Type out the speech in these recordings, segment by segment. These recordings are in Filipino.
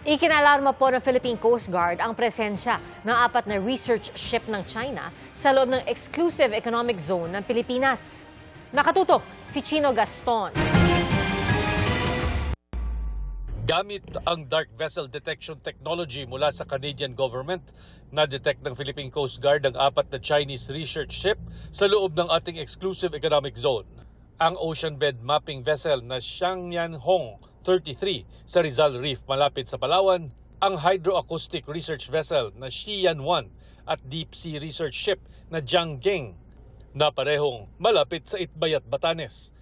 Ikinalarma po ng Philippine Coast Guard ang presensya ng 4 na research ship ng China sa loob ng exclusive economic zone ng Pilipinas. Nakatutok si Chino Gaston. Gamit ang dark vessel detection technology mula sa Canadian government, na-detect ng Philippine Coast Guard ang 4 na Chinese research ship sa loob ng ating exclusive economic zone. Ang ocean bed mapping vessel na Xiangyan Hong 33 sa Rizal Reef malapit sa Palawan, ang hydroacoustic research vessel na Xi'an 1 at deep sea research ship na Jiangging na parehong malapit sa Itbayat, Batanes.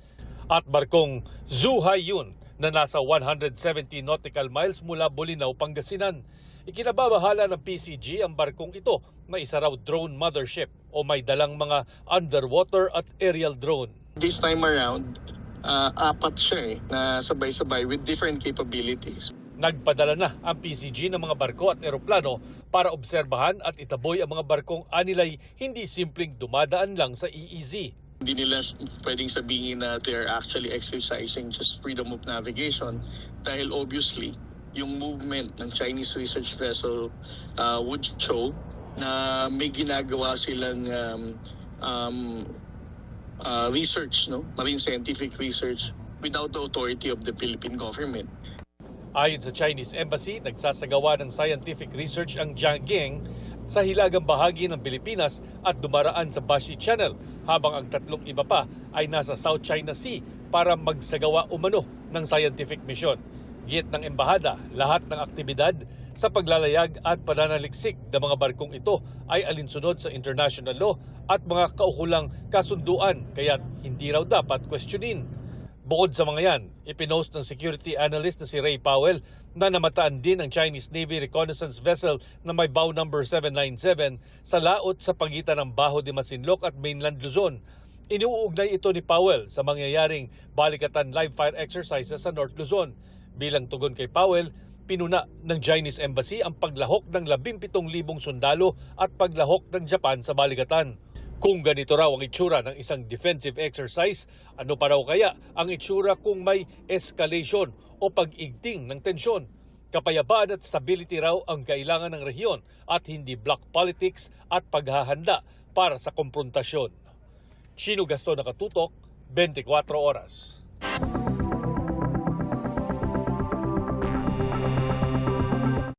At barkong Zhu Haiyun na nasa 170 nautical miles mula Bolinao, Pangasinan. Ikinababahala ng PCG ang barkong ito na isa raw drone mothership o may dalang mga underwater at aerial drone. This time around, 4 siya na sabay-sabay with different capabilities. Nagpadala na ang PCG ng mga barko at eroplano para obserbahan at itaboy ang mga barkong anilay hindi simpleng dumadaan lang sa EEZ. Hindi nila pwedeng sabihin na they're actually exercising just freedom of navigation dahil obviously yung movement ng Chinese research vessel would show na may ginagawa silang research, marine scientific research without the authority of the Philippine government. Ayon sa Chinese Embassy, nagsasagawa ng scientific research ang Jiangging sa hilagang bahagi ng Pilipinas at dumaraan sa Bashi Channel, habang ang 3 iba pa ay nasa South China Sea para magsagawa umano ng scientific mission. Git ng embahada, lahat ng aktibidad sa paglalayag at pananaliksik ng mga barkong ito ay alinsunod sa international law at mga kaukulang kasunduan, kaya't hindi raw dapat questionin. Bukod sa mga yan, ipinost ng security analyst na si Ray Powell na namataan din ang Chinese Navy reconnaissance vessel na may bow number 797 sa laot sa pagitan ng Bajo de Masinloc at mainland Luzon. Inuugnay ito ni Powell sa mangyayaring balikatan live fire exercises sa North Luzon. Bilang tugon kay Powell, pinuna ng Chinese Embassy ang paglahok ng 17,000 sundalo at paglahok ng Japan sa balikatan. Kung ganito raw ang itsura ng isang defensive exercise, ano pa raw kaya ang itsura kung may escalation o pag-igting ng tensyon? Kapayapaan at stability raw ang kailangan ng rehiyon at hindi block politics at paghahanda para sa komprontasyon. Chino Gaston, Nakatutok, 24 Oras.